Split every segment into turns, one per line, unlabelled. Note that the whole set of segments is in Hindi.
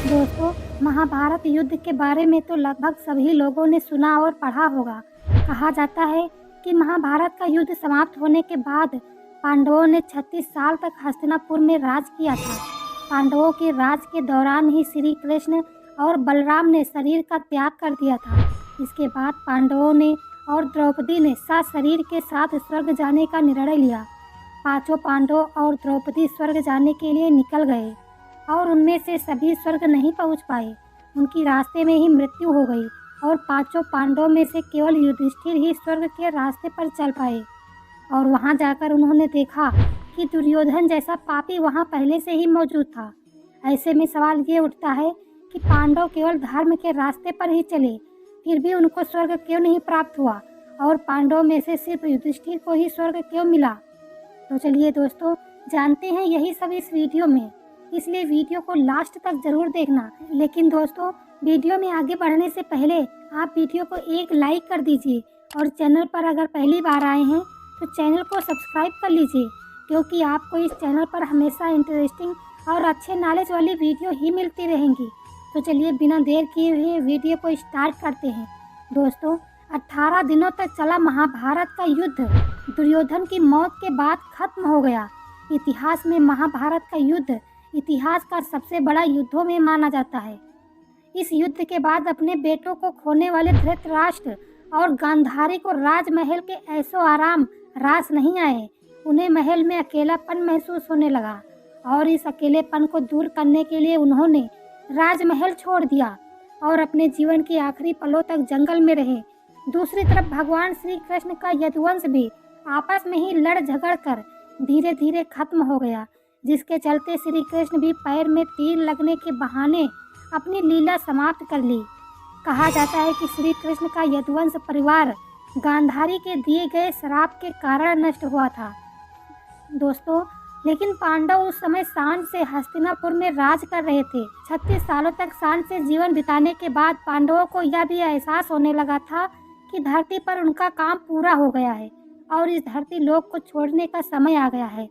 दोस्तों, महाभारत युद्ध के बारे में तो लगभग सभी लोगों ने सुना और पढ़ा होगा। कहा जाता है कि महाभारत का युद्ध समाप्त होने के बाद पांडवों ने 36 साल तक हस्तिनापुर में राज किया था। पांडवों के राज के दौरान ही श्री कृष्ण और बलराम ने शरीर का त्याग कर दिया था। इसके बाद पांडवों ने और द्रौपदी ने शरीर के साथ स्वर्ग जाने का निर्णय लिया। पांचों पांडव और द्रौपदी स्वर्ग जाने के लिए निकल गए और उनमें से सभी स्वर्ग नहीं पहुंच पाए। उनकी रास्ते में ही मृत्यु हो गई और पांचों पांडवों में से केवल युधिष्ठिर ही स्वर्ग के रास्ते पर चल पाए। और वहां जाकर उन्होंने देखा कि दुर्योधन जैसा पापी वहां पहले से ही मौजूद था। ऐसे में सवाल ये उठता है कि पांडव केवल धर्म के रास्ते पर ही चले, फिर भी उनको स्वर्ग क्यों नहीं प्राप्त हुआ और पांडवों में से सिर्फ युधिष्ठिर को ही स्वर्ग क्यों मिला। तो चलिए दोस्तों, जानते हैं यही सब इस वीडियो में, इसलिए वीडियो को लास्ट तक जरूर देखना। लेकिन दोस्तों, वीडियो में आगे बढ़ने से पहले आप वीडियो को एक लाइक कर दीजिए और चैनल पर अगर पहली बार आए हैं तो चैनल को सब्सक्राइब कर लीजिए, क्योंकि आपको इस चैनल पर हमेशा इंटरेस्टिंग और अच्छे नॉलेज वाली वीडियो ही मिलती रहेंगी। तो चलिए बिना देर किए हुए वीडियो को स्टार्ट करते हैं। दोस्तों, 18 दिनों तक चला महाभारत का युद्ध दुर्योधन की मौत के बाद खत्म हो गया। इतिहास में महाभारत का युद्ध इतिहास का सबसे बड़ा युद्धों में माना जाता है। इस युद्ध के बाद अपने बेटों को खोने वाले धृतराष्ट्र और गांधारी को राजमहल के ऐशो आराम रास नहीं आए। उन्हें महल में अकेलापन महसूस होने लगा और इस अकेलेपन को दूर करने के लिए उन्होंने राजमहल छोड़ दिया और अपने जीवन के आखिरी पलों तक जंगल में रहे। दूसरी तरफ भगवान श्री कृष्ण का यदुवंश भी आपस में ही लड़ झगड़ कर धीरे धीरे खत्म हो गया, जिसके चलते श्री कृष्ण भी पैर में तीर लगने के बहाने अपनी लीला समाप्त कर ली। कहा जाता है कि श्री कृष्ण का यदुवंश परिवार गांधारी के दिए गए श्राप के कारण नष्ट हुआ था। दोस्तों, लेकिन पांडव उस समय शान से हस्तिनापुर में राज कर रहे थे। 36 सालों तक शान से जीवन बिताने के बाद पांडवों को यह भी एहसास होने लगा था कि धरती पर उनका काम पूरा हो गया है और इस धरती लोक को छोड़ने का समय आ गया है।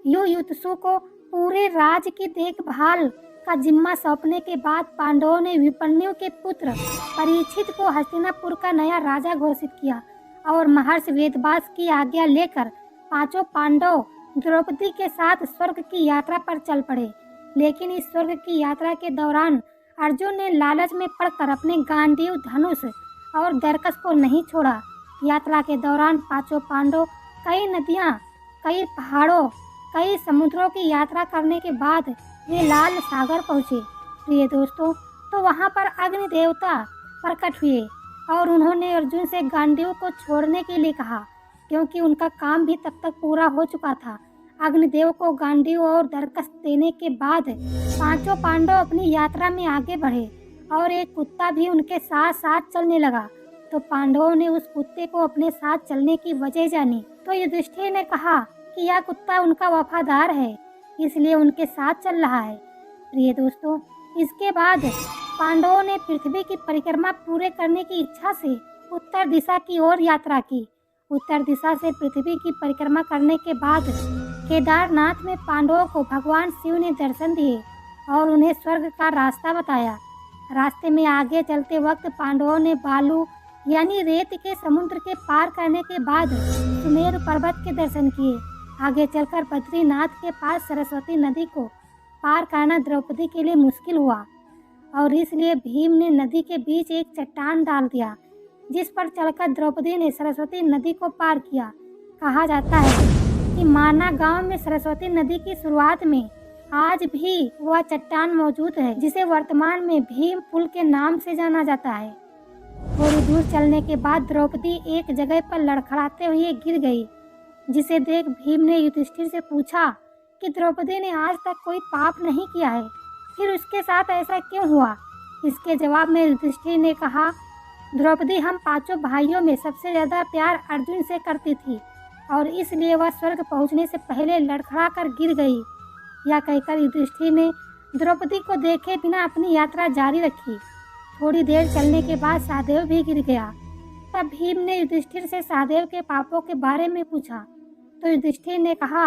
युयुत्सु को पूरे राज्य की देखभाल का जिम्मा सौंपने के बाद पांडवों ने विपन्यु के पुत्र परीक्षित को हस्तिनापुर का नया राजा घोषित किया और महर्षि वेदव्यास की आज्ञा लेकर पांचों पांडव द्रौपदी के साथ स्वर्ग की यात्रा पर चल पड़े। लेकिन इस स्वर्ग की यात्रा के दौरान अर्जुन ने लालच में पड़कर अपने गांडीव धनुष और दरकस को नहीं छोड़ा। यात्रा के दौरान पांचों पांडव कई नदियां, कई पहाड़ों, कई समुद्रों की यात्रा करने के बाद वे लाल सागर पहुँचे। प्रिय दोस्तों, तो वहाँ पर अग्नि देवता प्रकट हुए और उन्होंने अर्जुन से गांडीव को छोड़ने के लिए कहा, क्योंकि उनका काम भी तब तक पूरा हो चुका था। अग्निदेव को गांडीव और दरकस देने के बाद पांचों पांडव अपनी यात्रा में आगे बढ़े और एक कुत्ता भी उनके साथ साथ चलने लगा। तो पांडवों ने उस कुत्ते को अपने साथ चलने की वजह जानी तो युधिष्ठिर ने कहा कि यह कुत्ता उनका वफादार है, इसलिए उनके साथ चल रहा है। प्रिय दोस्तों, इसके बाद पांडवों ने पृथ्वी की परिक्रमा पूरे करने की इच्छा से उत्तर दिशा की ओर यात्रा की। उत्तर दिशा से पृथ्वी की परिक्रमा करने के बाद केदारनाथ में पांडवों को भगवान शिव ने दर्शन दिए और उन्हें स्वर्ग का रास्ता बताया। रास्ते में आगे चलते वक्त पांडवों ने बालू यानी रेत के समुद्र के पार करने के बाद सुमेरु पर्वत के दर्शन किए। आगे चलकर बद्रीनाथ के पास सरस्वती नदी को पार करना द्रौपदी के लिए मुश्किल हुआ और इसलिए भीम ने नदी के बीच एक चट्टान डाल दिया, जिस पर चलकर द्रौपदी ने सरस्वती नदी को पार किया। कहा जाता है कि माना गांव में सरस्वती नदी की शुरुआत में आज भी वह चट्टान मौजूद है, जिसे वर्तमान में भीम पुल के नाम से जाना जाता है। थोड़ी दूर चलने के बाद द्रौपदी एक जगह पर लड़खड़ाते हुए गिर गई, जिसे देख भीम ने युधिष्ठिर से पूछा कि द्रौपदी ने आज तक कोई पाप नहीं किया है, फिर उसके साथ ऐसा क्यों हुआ। इसके जवाब में युधिष्ठिर ने कहा, द्रौपदी हम पांचों भाइयों में सबसे ज्यादा प्यार अर्जुन से करती थी और इसलिए वह स्वर्ग पहुंचने से पहले लड़खड़ा कर गिर गई। यह कहकर युधिष्ठिर ने द्रौपदी को देखे बिना अपनी यात्रा जारी रखी। थोड़ी देर चलने के बाद सहदेव भी गिर गया। तब भीम ने युधिष्ठिर से सहदेव के पापों के बारे में पूछा तो युधिष्ठिर ने कहा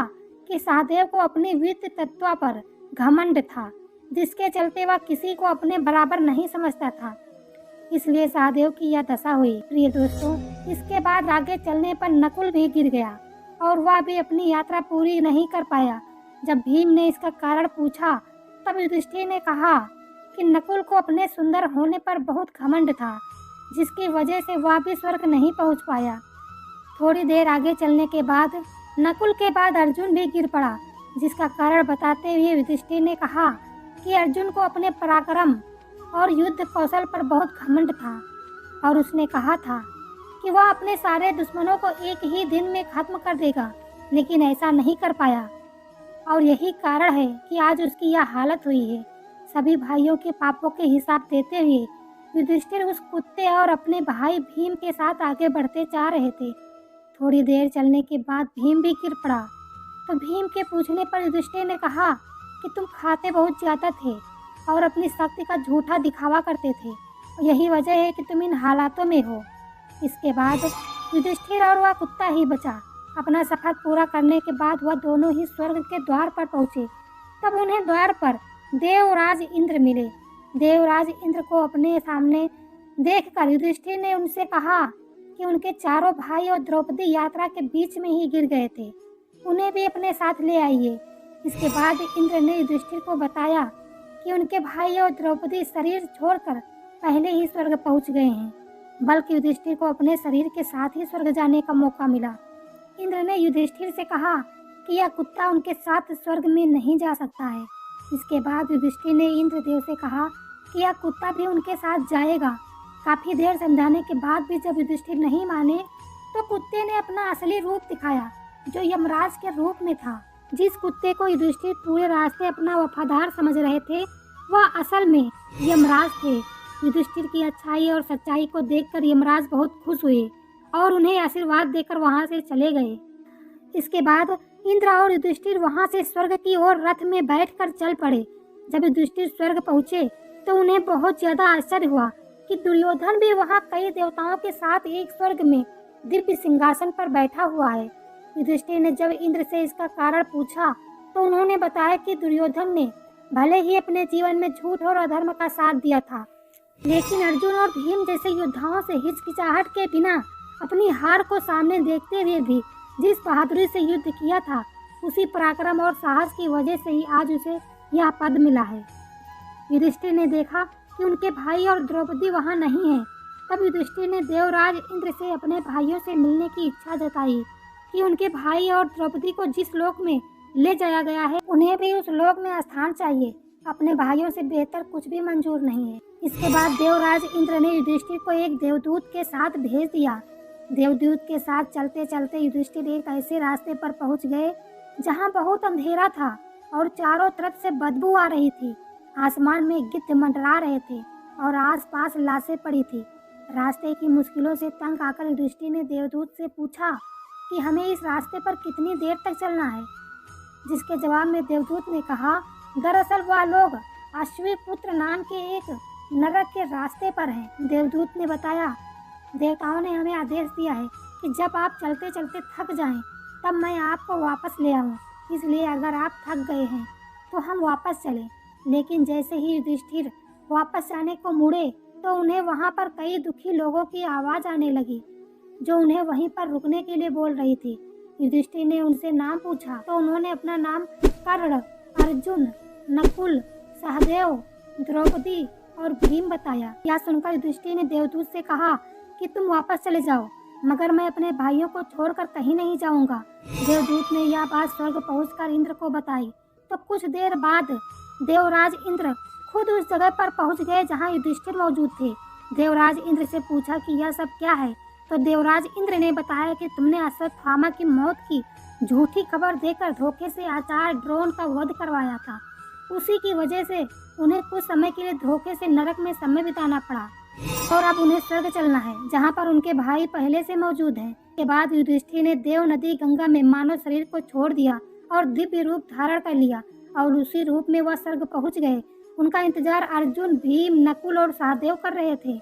कि सहदेव को अपनी वीर तत्व पर घमंड था, जिसके चलते वह किसी को अपने बराबर नहीं समझता था। इसलिए सहदेव की यह दशा हुई। प्रिय दोस्तों, इसके बाद आगे चलने पर नकुल भी गिर गया और वह भी अपनी यात्रा पूरी नहीं कर पाया। जब भीम ने इसका कारण पूछा तब युधिष्ठिर ने कहा कि नकुल को अपने सुंदर होने पर बहुत घमंड था, जिसकी वजह से वह भी स्वर्ग नहीं पहुंच पाया। थोड़ी देर आगे चलने के बाद नकुल के बाद अर्जुन भी गिर पड़ा, जिसका कारण बताते हुए युधिष्ठिर ने कहा कि अर्जुन को अपने पराक्रम और युद्ध कौशल पर बहुत घमंड था और उसने कहा था कि वह अपने सारे दुश्मनों को एक ही दिन में खत्म कर देगा, लेकिन ऐसा नहीं कर पाया और यही कारण है कि आज उसकी यह हालत हुई है। सभी भाइयों के पापों के हिसाब देते हुए युधिष्ठिर उस कुत्ते और अपने भाई भीम के साथ आगे बढ़ते जा रहे थे। थोड़ी देर चलने के बाद भीम भी गिर पड़ा, तो भीम के पूछने पर युधिष्ठिर ने कहा कि तुम खाते बहुत ज़्यादा थे और अपनी शक्ति का झूठा दिखावा करते थे, यही वजह है कि तुम इन हालातों में हो। इसके बाद युधिष्ठिर और वह कुत्ता ही बचा। अपना सफर पूरा करने के बाद वह दोनों ही स्वर्ग के द्वार पर पहुँचे। तब उन्हें द्वार पर देवराज इंद्र मिले। देवराज इंद्र को अपने सामने देखकर युधिष्ठिर ने उनसे कहा कि उनके चारों भाई और द्रौपदी यात्रा के बीच में ही गिर गए थे, उन्हें भी अपने साथ ले आइए। इसके बाद इंद्र ने युधिष्ठिर को बताया कि उनके भाई और द्रौपदी शरीर छोड़कर पहले ही स्वर्ग पहुंच गए हैं, बल्कि युधिष्ठिर को अपने शरीर के साथ ही स्वर्ग जाने का मौका मिला। इंद्र ने युधिष्ठिर से कहा कि यह कुत्ता उनके साथ स्वर्ग में नहीं जा सकता है। इसके बाद युधिष्ठिर ने इंद्रदेव से कहा कि यह कुत्ता भी उनके साथ जाएगा। काफ़ी देर समझाने के बाद भी जब युधिष्ठिर नहीं माने तो कुत्ते ने अपना असली रूप दिखाया, जो यमराज के रूप में था। जिस कुत्ते को युधिष्ठिर पूरे रास्ते अपना वफादार समझ रहे थे, वह असल में यमराज थे। युधिष्ठिर की अच्छाई और सच्चाई को देखकर यमराज बहुत खुश हुए और उन्हें आशीर्वाद देकर वहां से चले गए। इसके बाद इंद्र और युधिष्ठिर वहां से स्वर्ग की ओर रथ में बैठकर चल पड़े। जब युधिष्ठिर स्वर्ग पहुंचे तो उन्हें बहुत ज्यादा आश्चर्य हुआ कि दुर्योधन भी वहां कई देवताओं के साथ एक स्वर्ग में दिव्य सिंहासन पर बैठा हुआ है। युधिष्ठिर ने जब इंद्र से इसका कारण पूछा तो उन्होंने बताया कि दुर्योधन ने भले ही अपने जीवन में झूठ और अधर्म का साथ दिया था, लेकिन अर्जुन और भीम जैसे योद्धाओं से हिचकिचाहट के बिना अपनी हार को सामने देखते हुए भी जिस बहादुरी से युद्ध किया था, उसी पराक्रम और साहस की वजह से ही आज उसे यह पद मिला है। युधिष्ठिर ने देखा कि उनके भाई और द्रौपदी वहां नहीं है। तब युधिष्ठिर ने देवराज इंद्र से अपने भाइयों से मिलने की इच्छा जताई कि उनके भाई और द्रौपदी को जिस लोक में ले जाया गया है, उन्हें भी उस लोक में स्थान चाहिए। अपने भाइयों से बेहतर कुछ भी मंजूर नहीं है। इसके बाद देवराज इंद्र ने युधिष्ठिर को एक देवदूत के साथ भेज दिया। देवदूत के साथ चलते चलते युधिष्ठिर एक ऐसे रास्ते पर पहुंच गए जहां बहुत अंधेरा था और चारों तरफ से बदबू आ रही थी। आसमान में गिद्ध मंडरा रहे थे और आसपास लाशें पड़ी थी। रास्ते की मुश्किलों से तंग आकर युधिष्ठिर ने देवदूत से पूछा कि हमें इस रास्ते पर कितनी देर तक चलना है, जिसके जवाब में देवदूत ने कहा, दरअसल वह लोग अश्विपुत्र नाम के एक नरक के रास्ते पर हैं। देवदूत ने बताया, देवताओं ने हमें आदेश दिया है कि जब आप चलते चलते थक जाएं, तब मैं आपको वापस ले आऊं। इसलिए अगर आप थक गए हैं तो हम वापस चलें। लेकिन जैसे ही युधिष्ठिर वापस जाने को मुड़े तो उन्हें वहां पर कई दुखी लोगों की आवाज़ आने लगी, जो उन्हें वहीं पर रुकने के लिए बोल रही थी। युधिष्ठिर ने उनसे नाम पूछा तो उन्होंने अपना नाम कर्ण, अर्जुन, नकुल, सहदेव, द्रौपदी और भीम बताया। यह सुनकर युधिष्ठिर ने देवदूत से कहा कि तुम वापस चले जाओ, मगर मैं अपने भाइयों को छोड़कर कहीं नहीं जाऊंगा। देवदूत ने यह बात स्वर्ग पहुंचकर इंद्र को बताई तो कुछ देर बाद देवराज इंद्र खुद उस जगह पर पहुंच गए जहां युधिष्ठिर मौजूद थे। देवराज इंद्र से पूछा कि यह सब क्या है, तो देवराज इंद्र ने बताया कि तुमने अश्वत्थामा की मौत की झूठी खबर देकर धोखे से आचार्य ड्रोन का वध करवाया था। उसी की वजह से उन्हें कुछ समय के लिए धोखे से नरक में समय बिताना पड़ा और अब उन्हें स्वर्ग चलना है, जहां पर उनके भाई पहले से मौजूद हैं। के बाद युधिष्ठिर ने देव नदी गंगा में मानव शरीर को छोड़ दिया और दिव्य रूप धारण कर लिया और उसी रूप में वह स्वर्ग पहुंच गए। उनका इंतजार अर्जुन, भीम, नकुल और सहदेव कर रहे थे।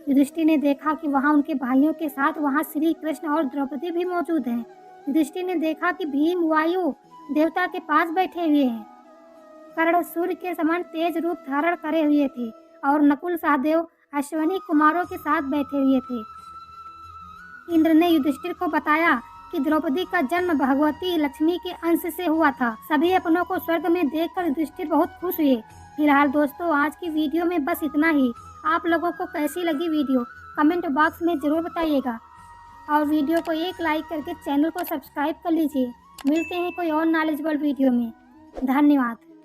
युधिष्ठिर ने देखा कि वहां उनके भाइयों के साथ वहां श्री कृष्ण और द्रौपदी भी मौजूद हैं। युधिष्ठिर ने देखा कि भीम वायु देवता के पास बैठे हुए हैं। कर्ण सूर्य के समान तेज रूप धारण करे हुए थे और नकुल सहदेव अश्विनी कुमारों के साथ बैठे हुए थे। इंद्र ने युधिष्ठिर को बताया कि द्रौपदी का जन्म भगवती लक्ष्मी के अंश से हुआ था। सभी अपनों को स्वर्ग में देखकर युधिष्ठिर बहुत खुश हुए। फिलहाल दोस्तों, आज की वीडियो में बस इतना ही। आप लोगों को कैसी लगी वीडियो कमेंट बॉक्स में ज़रूर बताइएगा और वीडियो को एक लाइक करके चैनल को सब्सक्राइब कर लीजिए। मिलते हैं कोई और नॉलेजेबल वीडियो में। धन्यवाद।